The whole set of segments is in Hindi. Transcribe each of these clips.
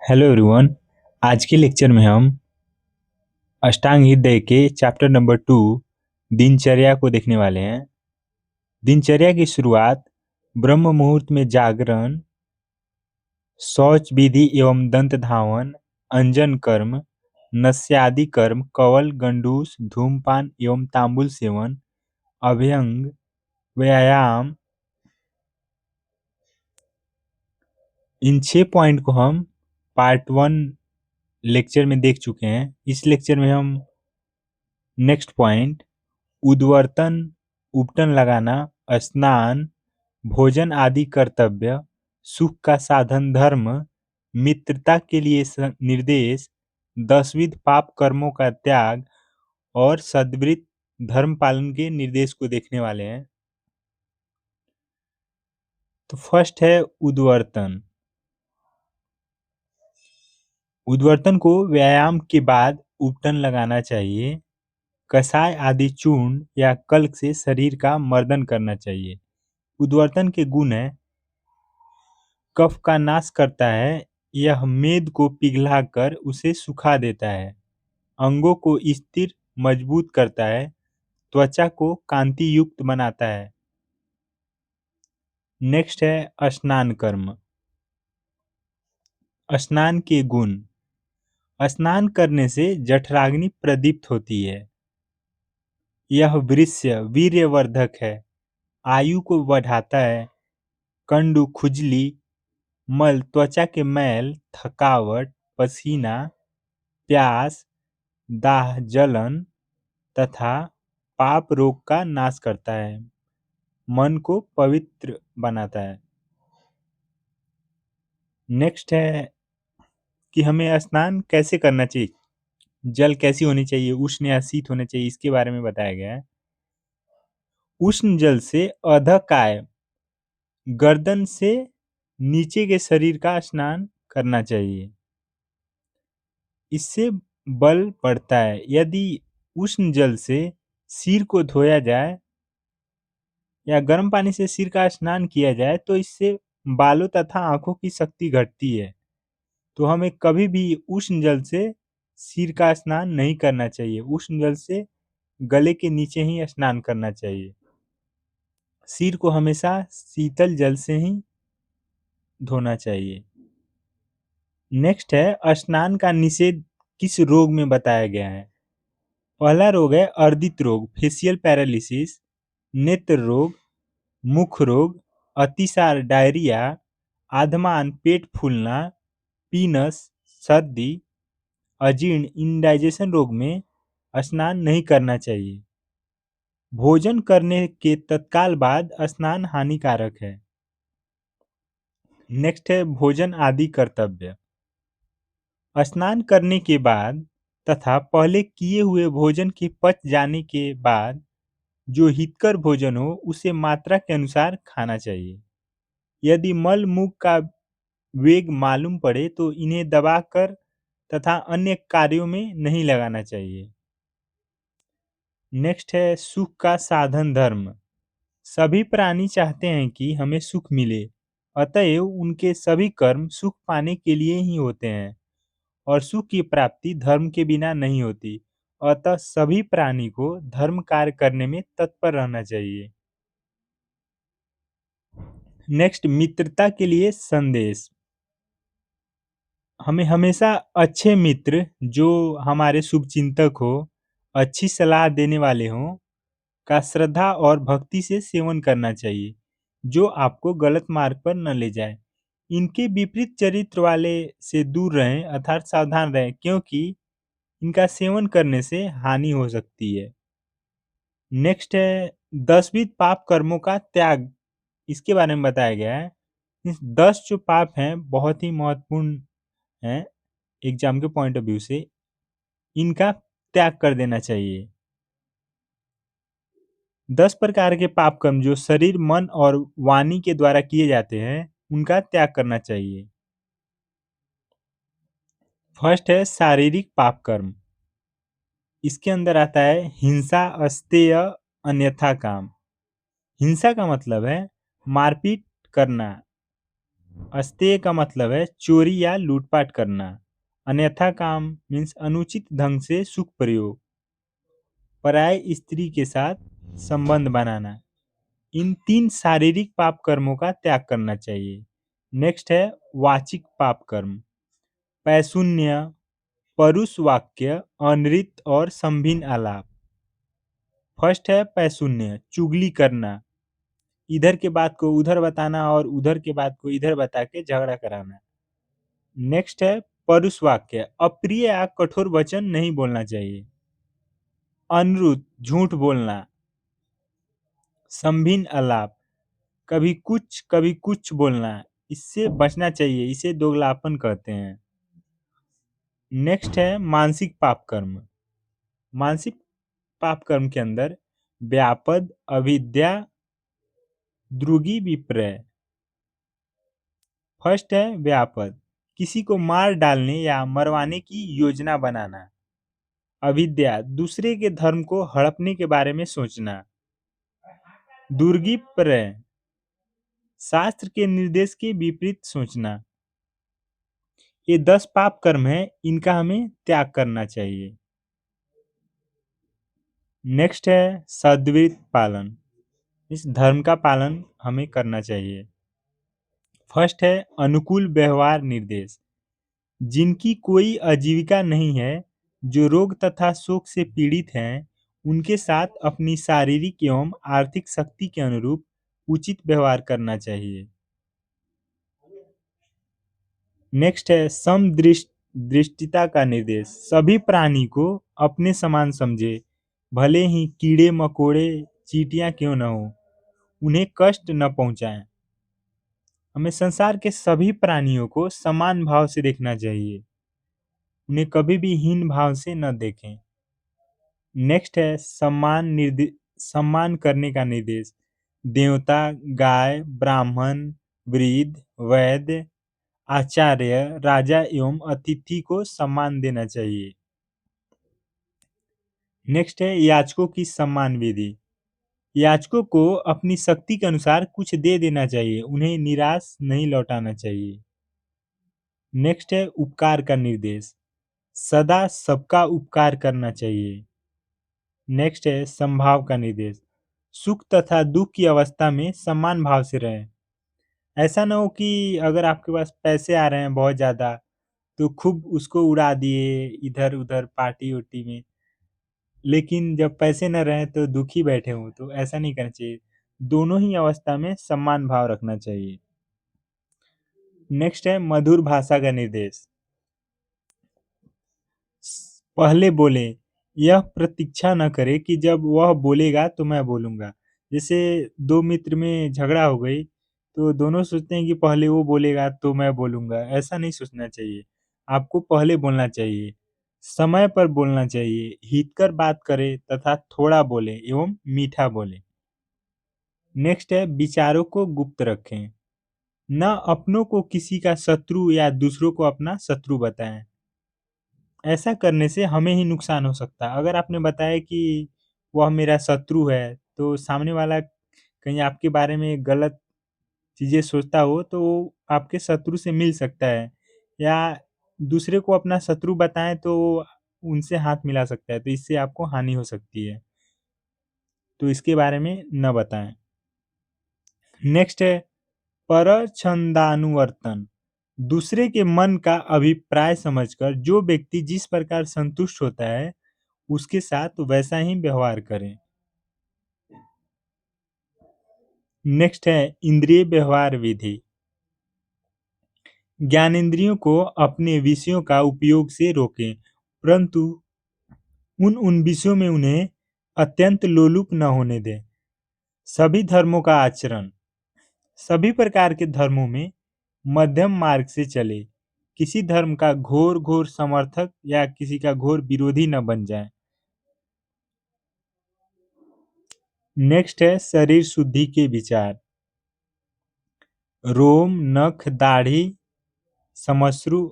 Hello everyone. आज के लेक्चर में हम अष्टांग हृदय के चैप्टर नंबर 2 दिनचर्या को देखने वाले हैं। दिनचर्या की शुरुआत ब्रह्म मुहूर्त में जागरण, शौच विधि एवं दंत धावन, अंजन कर्म, नस्यादि कर्म, कवल गंडूस, धूमपान एवं तांबुल सेवन, अभ्यंग, व्यायाम, इन 6 पॉइंट को हम पार्ट 1 लेक्चर में देख चुके हैं। इस लेक्चर में हम नेक्स्ट पॉइंट उद्वर्तन, उपटन लगाना, स्नान, भोजन आदि कर्तव्य, सुख का साधन धर्म, मित्रता के लिए निर्देश, 10विध पाप कर्मों का त्याग और सद्वृत्त धर्म पालन के निर्देश को देखने वाले हैं। तो फर्स्ट है उद्वर्तन। उद्वर्तन को व्यायाम के बाद उपटन लगाना चाहिए। कषाय आदि चूर्ण या कल्क से शरीर का मर्दन करना चाहिए। उद्वर्तन के गुण है कफ का नाश करता है, यह मेद को पिघलाकर उसे सुखा देता है, अंगों को स्थिर मजबूत करता है, त्वचा को कांति युक्त बनाता है। नेक्स्ट है स्नान कर्म। स्नान के गुण। स्नान करने से जठराग्नि प्रदीप्त होती है, यह वृष्य वीर्यवर्धक है, आयु को बढ़ाता है, कंडु खुजली, मल त्वचा के मैल, थकावट, पसीना, प्यास, दाह, जलन तथा पाप रोग का नाश करता है, मन को पवित्र बनाता है। नेक्स्ट है कि हमें स्नान कैसे करना चाहिए, जल कैसी होनी चाहिए, उष्ण या शीत होना चाहिए, इसके बारे में बताया गया है। उष्ण जल से अधकाय गर्दन से नीचे के शरीर का स्नान करना चाहिए, इससे बल बढ़ता है। यदि उष्ण जल से सिर को धोया जाए या गर्म पानी से सिर का स्नान किया जाए तो इससे बालों तथा आंखों की शक्ति घटती है। तो हमें कभी भी उष्ण जल से सिर का स्नान नहीं करना चाहिए, उष्ण जल से गले के नीचे ही स्नान करना चाहिए। सिर को हमेशा शीतल जल से ही धोना चाहिए। नेक्स्ट है स्नान का निषेध किस रोग में बताया गया है। पहला रोग है अर्दित रोग, फेशियल पैरालिसिस, नेत्र रोग, मुख रोग, अतिसार डायरिया, आधमान पेट फूलना, पीनस, सर्दी, अजीर्ण इंडाइजेशन रोग में स्नान नहीं करना चाहिए। भोजन करने के तत्काल बाद स्नान हानिकारक है। नेक्स्ट है भोजन आदि कर्तव्य। स्नान करने के बाद तथा पहले किए हुए भोजन के पच जाने के बाद जो हितकर भोजन हो उसे मात्रा के अनुसार खाना चाहिए। यदि मल मूत्र का वेग मालूम पड़े तो इन्हें दबाकर तथा अन्य कार्यों में नहीं लगाना चाहिए। नेक्स्ट है सुख का साधन धर्म। सभी प्राणी चाहते हैं कि हमें सुख मिले, अतएव उनके सभी कर्म सुख पाने के लिए ही होते हैं और सुख की प्राप्ति धर्म के बिना नहीं होती। अतः सभी प्राणी को धर्म कार्य करने में तत्पर रहना चाहिए। नेक्स्ट मित्रता के लिए संदेश। हमें हमेशा अच्छे मित्र जो हमारे शुभचिंतक हो, अच्छी सलाह देने वाले हों का श्रद्धा और भक्ति से सेवन करना चाहिए, जो आपको गलत मार्ग पर न ले जाए। इनके विपरीत चरित्र वाले से दूर रहें अर्थात सावधान रहें, क्योंकि इनका सेवन करने से हानि हो सकती है। नेक्स्ट है 10विध पाप कर्मों का त्याग, इसके बारे में बताया गया है। इस 10 जो पाप हैं बहुत ही महत्वपूर्ण हैं एग्जाम के पॉइंट ऑफ व्यू से, इनका त्याग कर देना चाहिए। 10 प्रकार के पाप कर्म जो शरीर, मन और वाणी के द्वारा किए जाते हैं उनका त्याग करना चाहिए। फर्स्ट है शारीरिक पाप कर्म। इसके अंदर आता है हिंसा, अस्तेय, अन्यथा काम। हिंसा का मतलब है मारपीट करना, अस्तेय का मतलब है चोरी या लूटपाट करना। अन्यथा काम मीन्स अनुचित ढंग से सुख प्रयोग। पराय स्त्री के साथ संबंध बनाना। इन 3 शारीरिक पाप कर्मों का त्याग करना चाहिए। नेक्स्ट है वाचिक पाप कर्म। पैशून्य, परुष वाक्य, अनृत और संभिन्न आलाप। फर्स्ट है पैशून्य, चुगली करना, इधर के बात को उधर बताना और उधर के बात को इधर बता के झगड़ा कराना। नेक्स्ट है परुष वाक्य, अप्रिय या कठोर वचन नहीं बोलना चाहिए। अनृत, झूठ बोलना। संभिन्न आलाप, कभी कुछ बोलना, इससे बचना चाहिए, इसे दोगलापन कहते हैं। नेक्स्ट है मानसिक पाप कर्म। मानसिक पाप कर्म के अंदर व्यापद, अविद्या, द्रुगी, विप्रय। फर्स्ट है व्यापद, किसी को मार डालने या मरवाने की योजना बनाना। अविद्या, दूसरे के धर्म को हड़पने के बारे में सोचना। दुर्गी प्रय, शास्त्र के निर्देश के विपरीत सोचना। ये 10 पाप कर्म है, इनका हमें त्याग करना चाहिए। नेक्स्ट है सद्वृत्त पालन। इस धर्म का पालन हमें करना चाहिए। फर्स्ट है अनुकूल व्यवहार निर्देश। जिनकी कोई आजीविका नहीं है, जो रोग तथा शोक से पीड़ित हैं, उनके साथ अपनी शारीरिक एवं आर्थिक शक्ति के अनुरूप उचित व्यवहार करना चाहिए। नेक्स्ट है समदृष्टिता का निर्देश। सभी प्राणी को अपने समान समझे, भले ही कीड़े मकोड़े चींटियां क्यों न हो, उन्हें कष्ट न पहुंचाएं। हमें संसार के सभी प्राणियों को समान भाव से देखना चाहिए, उन्हें कभी भी हीन भाव से न देखें। नेक्स्ट है सम्मान करने का निर्देश। देवता, गाय, ब्राह्मण, वृद्ध, वैद्य, आचार्य, राजा एवं अतिथि को सम्मान देना चाहिए। नेक्स्ट है याचकों की सम्मान विधि। याचकों को अपनी शक्ति के अनुसार कुछ दे देना चाहिए, उन्हें निराश नहीं लौटाना चाहिए। नेक्स्ट है उपकार का निर्देश। सदा सबका उपकार करना चाहिए। नेक्स्ट है समभाव का निर्देश। सुख तथा दुख की अवस्था में समान भाव से रहें। ऐसा ना हो कि अगर आपके पास पैसे आ रहे हैं बहुत ज़्यादा, तो खूब उसको उड़ा दिए इधर उधर पार्टी उर्टी में, लेकिन जब पैसे न रहें तो दुखी बैठे हों, तो ऐसा नहीं करना चाहिए। दोनों ही अवस्था में समान भाव रखना चाहिए। नेक्स्ट है मधुर भाषा का निर्देश। पहले बोले, यह प्रतीक्षा न करे कि जब वह बोलेगा तो मैं बोलूंगा। जैसे दो मित्र में झगड़ा हो गई, तो दोनों सोचते हैं कि पहले वो बोलेगा तो मैं बोलूंगा। ऐसा नहीं सोचना चाहिए, आपको पहले बोलना चाहिए, समय पर बोलना चाहिए, हितकर बात करे तथा थोड़ा बोले एवं मीठा बोले। नेक्स्ट है विचारों को गुप्त रखें। न अपनों को किसी का शत्रु या दूसरों को अपना शत्रु बताएं। ऐसा करने से हमें ही नुकसान हो सकता है। अगर आपने बताया कि वह मेरा शत्रु है, तो सामने वाला कहीं आपके बारे में गलत चीज़ें सोचता हो, तो वो आपके शत्रु से मिल सकता है, या दूसरे को अपना शत्रु बताएँ तो उनसे हाथ मिला सकता है, तो इससे आपको हानि हो सकती है। तो इसके बारे में न बताएँ। नेक्स्ट है परछंदानुवर्तन। दूसरे के मन का अभिप्राय समझकर जो व्यक्ति जिस प्रकार संतुष्ट होता है, उसके साथ वैसा ही व्यवहार करें। नेक्स्ट है इंद्रिय व्यवहार विधि। ज्ञानेंद्रियों को अपने विषयों का उपयोग से रोकें, परंतु उन विषयों में उन्हें अत्यंत लोलुप न होने दें। सभी धर्मों का आचरण। सभी प्रकार के धर्मों में मध्यम मार्ग से चले, किसी धर्म का घोर घोर समर्थक या किसी का घोर विरोधी न बन जाए। नेक्स्ट है शरीर शुद्धि के विचार। रोम, नख, दाढ़ी, समश्रु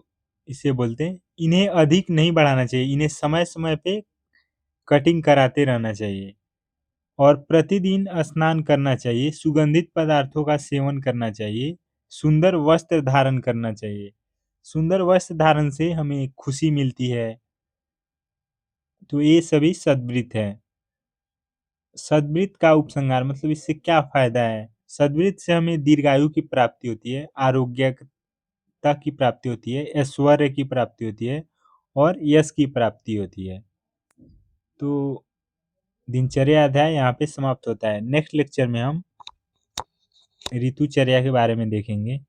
इसे बोलते हैं, इन्हें अधिक नहीं बढ़ाना चाहिए, इन्हें समय समय पे कटिंग कराते रहना चाहिए। और प्रतिदिन स्नान करना चाहिए, सुगंधित पदार्थों का सेवन करना चाहिए, सुंदर वस्त्र धारण करना चाहिए। सुंदर वस्त्र धारण से हमें खुशी मिलती है। तो ये सभी सद्वृत्त है। सद्वृत्त का उपसंहार मतलब इससे क्या फायदा है? सद्वृत्त से हमें दीर्घायु की प्राप्ति होती है, आरोग्यता की प्राप्ति होती है, ऐश्वर्य की प्राप्ति होती है और यश की प्राप्ति होती है। तो दिनचर्या अध्याय यहाँ पे समाप्त होता है। नेक्स्ट लेक्चर में हम ऋतुचर्या के बारे में देखेंगे।